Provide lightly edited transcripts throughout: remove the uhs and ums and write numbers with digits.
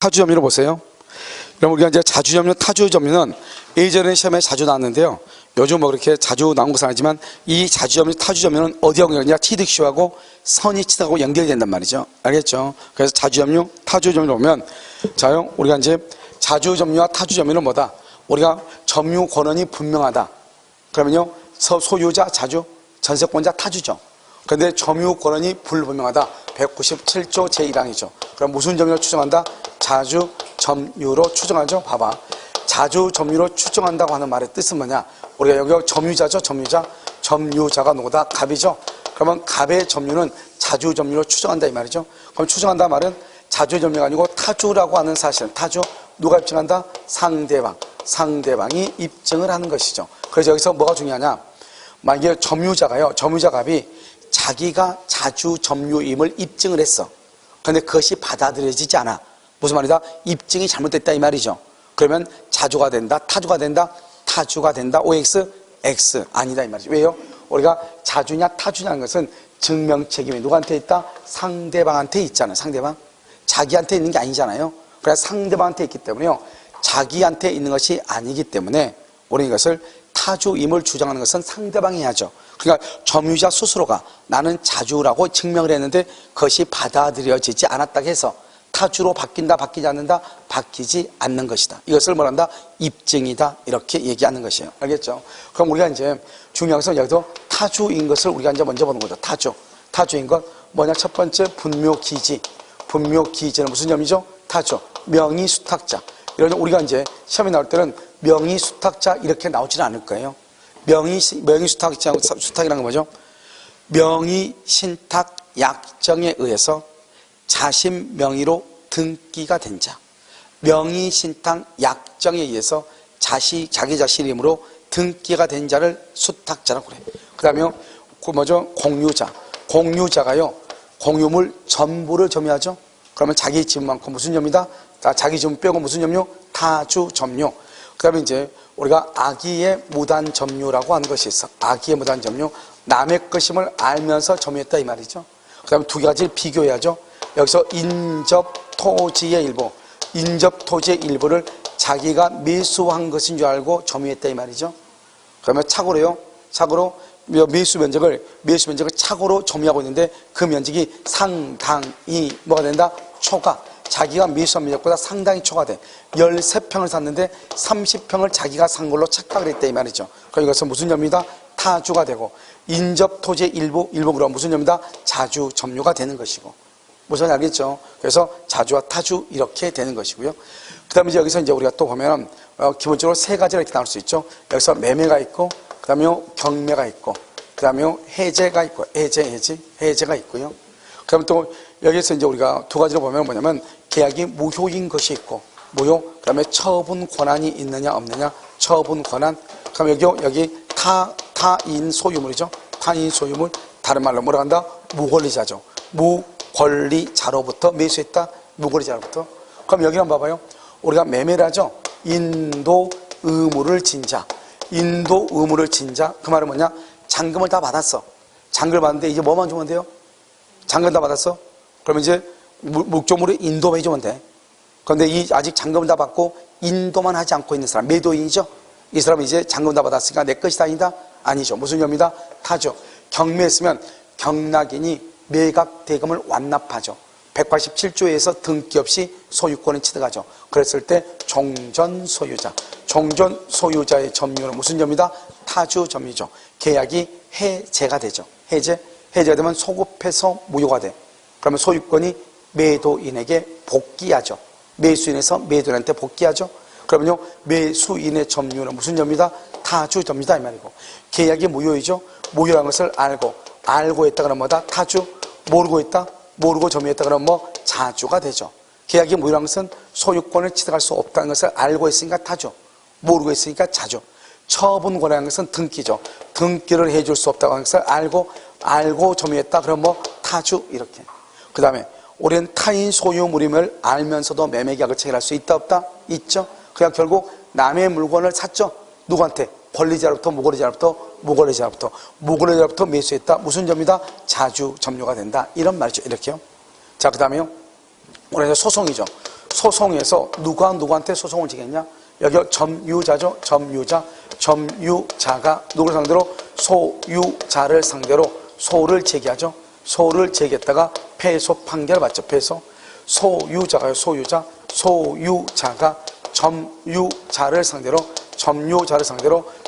타주점유를 보세요. 그럼 우리가 이제 자주점유, 타주점유는 예전에 시험에 자주 나왔는데요. 요즘 뭐 그렇게 자주 나온 것은 아니지만 이 자주점유, 타주점유는 어디하고 연결되냐? 취득시하고 선의취득하고 연결이 된단 말이죠. 알겠죠? 그래서 자주점유, 타주점유를 보면 자요, 우리가 이제 자주점유와 타주점유는 뭐다? 우리가 점유 권한이 분명하다. 그러면요, 소유자 자주, 전세권자 타주죠. 그런데 점유 권한이 불분명하다. 197조 제1항이죠. 그럼 무슨 점유로 추정한다? 자주 점유로 추정하죠. 봐봐. 자주 점유로 추정한다고 하는 말의 뜻은 뭐냐? 우리가 여기 점유자죠. 점유자가 누구다? 갑이죠. 그러면 갑의 점유는 자주 점유로 추정한다 이 말이죠. 그럼 추정한다 말은 자주 점유가 아니고 타주라고 하는 사실. 타주 누가 입증한다? 상대방이 입증을 하는 것이죠. 그래서 여기서 뭐가 중요하냐? 만약에 점유자 갑이 자기가 자주 점유임을 입증을 했어. 그런데 그것이 받아들여지지 않아. 무슨 말이다? 입증이 잘못됐다 이 말이죠. 그러면 자주가 된다, 타주가 된다, 타주가 된다. OX, X 아니다 이 말이죠. 왜요? 우리가 자주냐 타주냐는 것은 증명 책임이 누구한테 있다? 상대방한테 있잖아요. 상대방. 자기한테 있는 게 아니잖아요. 그래서 상대방한테 있기 때문에요. 자기한테 있는 것이 아니기 때문에 우리는 이것을 타주임을 주장하는 것은 상대방이 해야죠. 그러니까 점유자 스스로가 나는 자주라고 증명을 했는데 그것이 받아들여지지 않았다 해서 타주로 바뀐다, 바뀌지 않는다, 바뀌지 않는 것이다. 이것을 뭐란다? 입증이다. 이렇게 얘기하는 것이에요. 알겠죠? 그럼 우리가 이제 중요한 것은 여기서 타주인 것을 우리가 이제 먼저 보는 거죠. 타주인 것 뭐냐? 첫 번째 분묘기지. 분묘기지는 무슨 점이죠? 타주. 명의수탁자. 이런 우리가 이제 시험에 나올 때는 명의수탁자 이렇게 나오지는 않을 거예요. 수탁이라는 건 뭐죠? 명의신탁 약정에 의해서 자신 명의로 등기가 된 자. 명의신탁 약정에 의해서 자기 자신 이름으로 등기가 된 자를 수탁자라고 그래요. 그 다음에 그 뭐죠? 공유자가요. 공유물 전부를 점유하죠. 그러면 자기 집만큼 무슨 점이다? 자기 집 빼고 무슨 점유? 타주 점유. 그 다음에 이제 우리가 악의의 무단 점유라고 하는 것이 있어. 악의의 무단 점유. 남의 것임을 알면서 점유했다 이 말이죠. 그 다음에 두 가지를 비교해야죠. 여기서 인접토지의 일부를 자기가 매수한 것인 줄 알고 점유했다 이 말이죠. 그러면 착오로 매수 면적을 착오로 점유하고 있는데 그 면적이 상당히 뭐가 된다? 초과. 자기가 매수한 면적보다 상당히 초과돼. 13평을 샀는데 30평을 자기가 산 걸로 착각을 했다 이 말이죠. 그럼 이것은 무슨 점이다? 타주가 되고 인접토지의 일부가 무슨 점이다? 자주 점유가 되는 것이고. 무슨 알겠죠? 그래서 자주와 타주 이렇게 되는 것이고요. 그 다음에 여기서 이제 우리가 또 보면 기본적으로 세 가지가 이렇게 나올 수 있죠. 여기서 매매가 있고, 그 다음에 경매가 있고, 그 다음에 해제가 있고, 해제가 있고요. 그 다음에 또 여기서 이제 우리가 두 가지로 보면 뭐냐면 계약이 무효인 것이 있고, 무효, 그 다음에 처분 권한이 있느냐 없느냐, 처분 권한. 그럼 여기 타인 소유물이죠. 타인 소유물, 다른 말로 뭐라 한다? 무권리자죠. 무권리자로부터 매수했다. 무권리자로부터. 그럼 여기 한번 봐봐요. 우리가 매매를 하죠. 인도 의무를 진 자. 그 말은 뭐냐? 잔금을 다 받았어. 잔금을 받았는데 이제 뭐만 주면 돼요? 잔금 다 받았어? 그러면 이제 목적으로 인도만 해주면 돼. 그런데 아직 잔금을 다 받고 인도만 하지 않고 있는 사람, 매도인이죠? 이 사람은 이제 잔금 다 받았으니까 내 것이 아니다? 아니죠. 무슨 점이다? 타죠. 경매했으면 경락인이 매각 대금을 완납하죠. 187조에서 등기 없이 소유권을 취득하죠. 그랬을 때 종전 소유자의 점유는 무슨 점이다? 타주 점유죠. 계약이 해제가 되죠. 해제가 되면 소급해서 무효가 돼. 그러면 소유권이 매도인에게 복귀하죠. 매수인에서 매도인한테 복귀하죠. 그러면요, 매수인의 점유는 무슨 점이다? 타주 점유다 이 말이고. 계약이 무효이죠. 무효한 것을 알고 있다 그러면 뭐다? 타주. 모르고 점유했다 그러면 뭐 자주가 되죠. 계약이 무효한 것은 소유권을 취득할 수 없다는 것을 알고 있으니까 타주. 모르고 있으니까 자주. 처분 권한한 것은 등기죠. 등기를 해줄 수 없다고 하는 것을 알고 점유했다 그러면 뭐 타주 이렇게. 그 다음에 우리는 타인 소유물임을 알면서도 매매계약을 체결할 수 있다 없다? 있죠. 그냥 결국 남의 물건을 샀죠. 누구한테? 권리자로부터 무권리자로부터 매수했다. 무슨 점이다? 자주 점유가 된다. 이런 말이죠. 이렇게요. 자, 그 다음에요. 우리가 소송이죠. 소송에서 누가 누구한테 소송을 지겠냐? 여기 점유자죠. 점유자가 누구를 상대로? 소유자를 상대로 소를 제기하죠. 소를 제기했다가 패소 판결을 받죠. 패소. 소유자가요. 소유자가 점유자를 상대로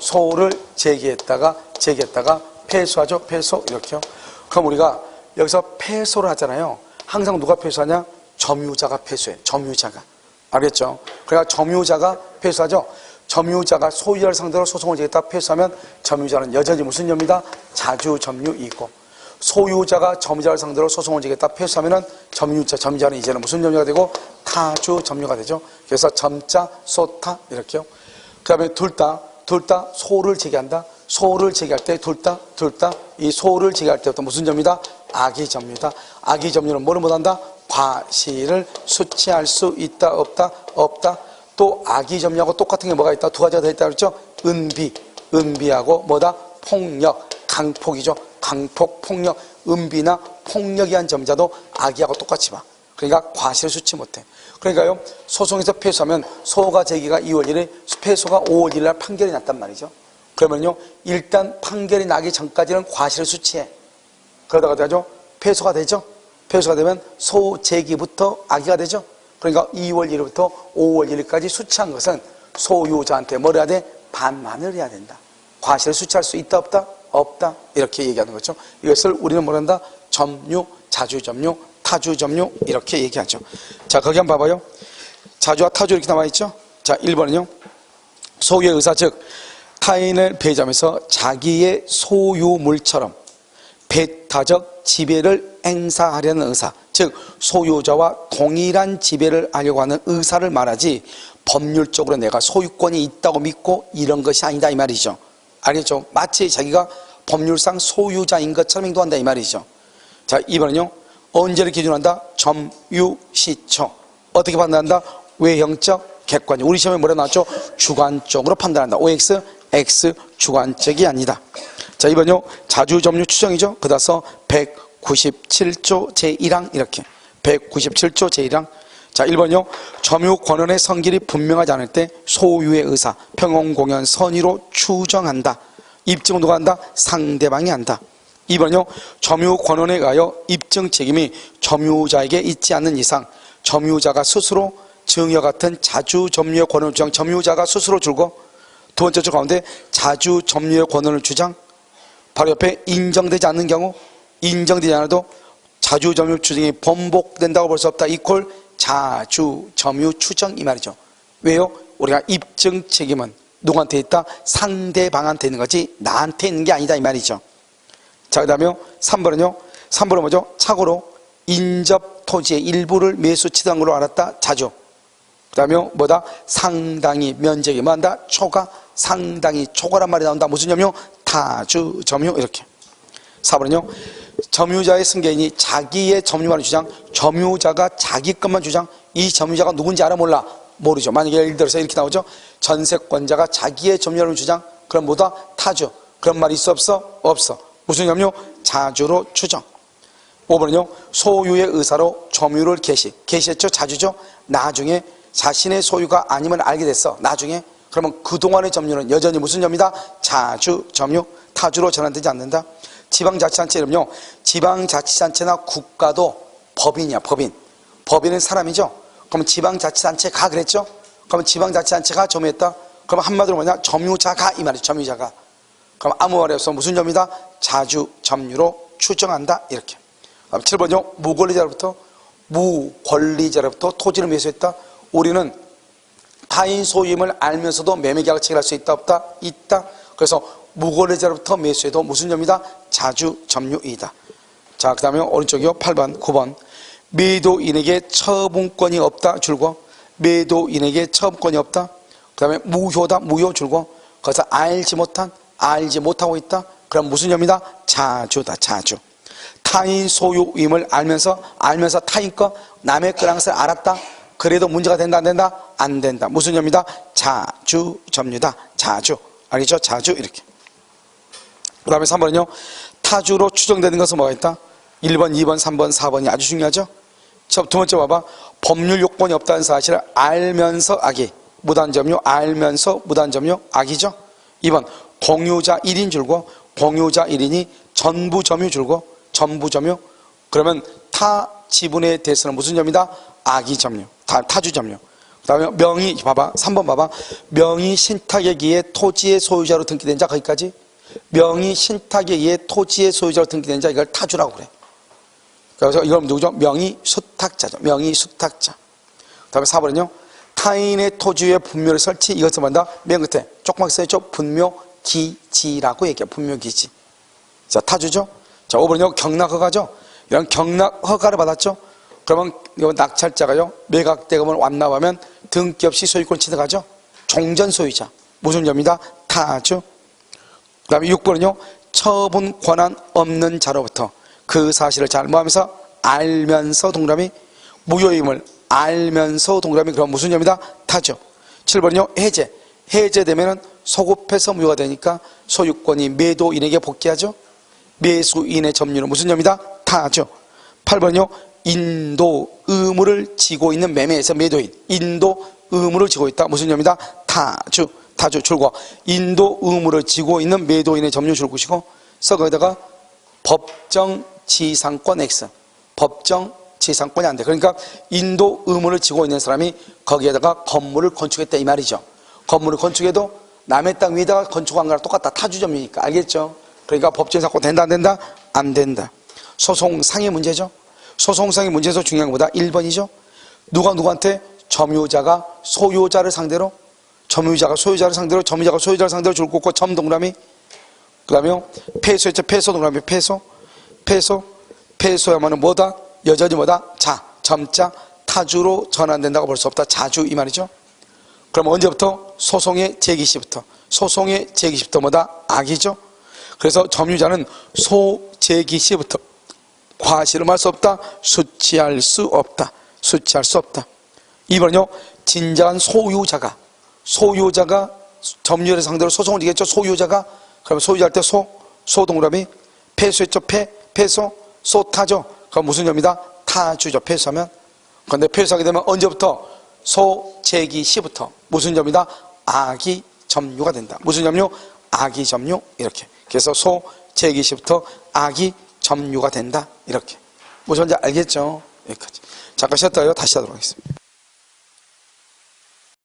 소를 제기했다가 패소하죠. 패소. 이렇게요. 그럼 우리가 여기서 패소를 하잖아요. 항상 누가 패소하냐? 점유자가 패소해. 점유자가. 알겠죠? 그러니까 점유자가 패소하죠. 점유자가 소유자를 상대로 소송을 제기했다 패소하면 점유자는 여전히 무슨 점유다? 자주점유이고, 소유자가 점유자를 상대로 소송을 제기했다 패소하면은 점유자는 이제는 무슨 점유가 되고? 타주점유가 되죠. 그래서 점자, 소타 이렇게요. 그 다음에 둘 다 소를 제기한다. 소를 제기할 때 둘 다 이 소를 제기할 때부터 무슨 점유다? 악의점유다. 악의점유는 뭐를 못한다? 과실을 수치할 수 있다 없다. 또 악의점유하고 똑같은 게 뭐가 있다? 두 가지가 더 있다 그랬죠? 은비하고 뭐다? 폭력, 강폭이죠. 강폭, 폭력, 은비나 폭력이 한 점자도 악의하고 똑같이 봐. 그러니까 과실을 수치 못해. 그러니까요, 소송에서 패소하면 소가 제기가 2월 1일, 패소가 5월 1일 날 판결이 났단 말이죠. 그러면요, 일단 판결이 나기 전까지는 과실을 수치해. 그러다가 되죠? 패소가 되죠? 패소가 되면 소 제기부터 악의가 되죠? 그러니까 2월 1일부터 5월 1일까지 수치한 것은 소유자한테 뭘 해야 돼? 반환을 해야 된다. 과실을 수치할 수 있다 없다? 이렇게 얘기하는 거죠. 이것을 우리는 뭐란다? 점유, 자주점유, 타주점유 이렇게 얘기하죠. 자, 거기 한번 봐봐요. 자주와 타주 이렇게 나와있죠. 자, 1번은요, 소유의 의사, 즉 타인을 배제하면서 자기의 소유물처럼 배타적 지배를 행사하려는 의사, 즉 소유자와 동일한 지배를 하려고 하는 의사를 말하지 법률적으로 내가 소유권이 있다고 믿고 이런 것이 아니다 이 말이죠. 알겠죠? 마치 자기가 법률상 소유자인 것처럼 행동한다 이 말이죠. 자, 2번은요, 언제를 기준한다? 점유시초. 어떻게 판단한다? 외형적, 객관적. 우리 시험에 뭐라 나왔죠? 주관적으로 판단한다. OX, X, 주관적이 아니다. 자, 2번요, 자주점유 추정이죠. 그다서 197조 제1항 이렇게 197조 제1항. 자, 1번요, 점유 권한의 성질이 분명하지 않을 때 소유의 의사, 평온공연 선의로 추정한다. 입증은 누가 한다? 상대방이 한다. 2번요, 점유 권한에 의하여 입증 책임이 점유자에게 있지 않는 이상 점유자가 스스로 증여 같은 자주점유의 권한을 주장, 점유자가 스스로 줄고, 두 번째 줄 가운데 자주점유의 권한을 주장, 바로 옆에 인정되지 않는 경우, 인정되지 않아도 자주점유 추정이 번복된다고 볼 수 없다. 이퀄 자주점유 추정 이 말이죠. 왜요? 우리가 입증 책임은 누구한테 있다? 상대방한테 있는 거지 나한테 있는 게 아니다 이 말이죠. 자, 그 다음에 3번은요. 3번은 뭐죠? 착오로 인접 토지의 일부를 매수 취득한 걸로 알았다. 자주. 그 다음에 뭐다? 상당히 면적이 뭐한다? 초과. 상당히 초과란 말이 나온다. 무슨 점유? 타주 점유 이렇게. 4번은요. 점유자의 승계인이 자기의 점유만을 주장, 점유자가 자기 것만 주장, 이 점유자가 누군지 알아 몰라? 모르죠. 만약에 예를 들어서 이렇게 나오죠. 전세권자가 자기의 점유를 주장, 그럼 뭐다? 타주. 그런 말이 있어 없어? 없어. 무슨 점유? 자주로 추정. 5번은요. 소유의 의사로 점유를 개시했죠. 자주죠. 나중에 자신의 소유가 아니면 알게 됐어. 나중에. 그러면 그동안의 점유는 여전히 무슨 점이다? 자주 점유. 타주로 전환되지 않는다. 지방자치단체 이름요. 지방자치단체나 국가도 법인이야. 법인은 사람이죠. 그럼 지방자치단체가 그랬죠. 그러면 지방자치단체가 점유했다. 그럼 한마디로 뭐냐? 점유자가 이 말이죠. 점유자가. 그럼 아무 말이 없어. 무슨 점이다? 자주 점유로 추정한다. 이렇게. 7번요. 무권리자로부터 토지를 매수했다. 우리는 타인 소유임을 알면서도 매매계약을 체결할 수 있다 없다? 있다. 그래서 무권리자로부터 매수해도 무슨 점이다? 자주 점유이다. 자, 그 다음에 오른쪽이요. 8번 9번 매도인에게 처분권이 없다 줄고, 매도인에게 처분권이 없다. 그 다음에 무효다. 무효 줄고, 거기서 알지 못하고 있다. 그럼 무슨 점이다? 자주다. 자주. 타인 소유임을 알면서 타인 거 남의 거라는 것을 알았다. 그래도 문제가 된다 안 된다? 안 된다. 무슨 점이다? 자주 점유다. 자주. 알겠죠? 자주 이렇게. 그 다음에 3번은요. 타주로 추정되는 것은 뭐가 있다? 1번, 2번, 3번, 4번이 아주 중요하죠. 두 번째 봐봐. 법률 요건이 없다는 사실을 알면서 악이. 무단점유, 알면서 무단점유, 악이죠. 2번, 공유자 1인 줄고, 공유자 1인이 전부 점유 줄고, 전부 점유. 그러면 타 지분에 대해서는 무슨 점이다? 악의 점유. 타주 점유. 그 다음에 명의, 봐봐. 3번 봐봐. 명의 신탁에 의해 토지의 소유자로 등기된 자, 거기까지. 명의 신탁에 의해 토지의 소유자로 등기된 자, 이걸 타주라고 그래. 그래서 이건 누구죠? 명의 수탁자죠. 명의 수탁자. 그 다음에 4번은요. 타인의 토지 위에 분묘를 설치, 이것을 만다. 맨 끝에 조금만 써야죠. 분묘기지라고 얘기해요. 분묘기지. 자, 타주죠. 자, 5번은요. 경락허가죠. 이런 경락허가를 받았죠. 그러면 이 낙찰자가요. 매각대금을 완납하면 등기 없이 소유권 취득하죠. 종전 소유자. 무슨 점이다? 타주. 그 다음에 6번은요. 처분 권한 없는 자로부터 그 사실을 잘못하면서 알면서 동그라미 무효임을 알면서 동그라미 그럼 무슨 점이다? 타죠. 7번은요. 해제. 해제되면은 소급해서 무효가 되니까 소유권이 매도인에게 복귀하죠. 매수인의 점유는 무슨 점이다? 타죠. 8번은요. 인도 의무를 지고 있는 매매에서 매도인. 인도 의무를 지고 있다. 무슨 점이다? 타주. 타주 줄고 인도 의무를 지고 있는 매도인의 점유 줄것이고 서 거기다가 법정 지상권 X. 법정 지상권이 안 돼. 그러니까 인도 의무를 지고 있는 사람이 거기에다가 건물을 건축했다 이 말이죠. 건물을 건축해도 남의 땅 위에다가 건축한 거랑 똑같다. 타주점이니까. 알겠죠? 그러니까 법정 지상권 된다 안 된다? 안 된다. 소송상의 문제죠. 소송상의 문제에서 중요한 것보다 1번이죠. 누가 누구한테? 점유자가 소유자를 상대로, 점유자가 소유자를 상대로, 점유자가 소유자를 상대로 줄 긋고 점 동그라미. 그 다음에 패소했죠. 패소 동그라미. 패소야만은 뭐다? 여전히 뭐다? 자, 점자, 타주로 전환된다고 볼 수 없다. 자주 이 말이죠. 그럼 언제부터? 소송의 제기시부터. 소송의 제기시부터 뭐다? 악이죠. 그래서 점유자는 소제기시부터 과실을 수 없다. 수치할 수 없다. 수치할 수 없다. 2번은요. 진정한 소유자가 점유자를 상대로 소송을 이겼죠. 소유자가. 그럼 소유자 할 때 소동그라미. 패소했죠. 패소. 소타죠. 그럼 무슨 점이다? 타주죠. 패소하면. 그런데 패소하게 되면 언제부터? 소제기 시부터 무슨 점이다? 악의 점유가 된다. 무슨 점유? 악의 점유. 이렇게. 그래서 소제기 시부터 악의 점유가 된다. 이렇게. 무슨 말인지 알겠죠? 여기까지. 잠깐 쉬었다가요. 다시 하도록 하겠습니다.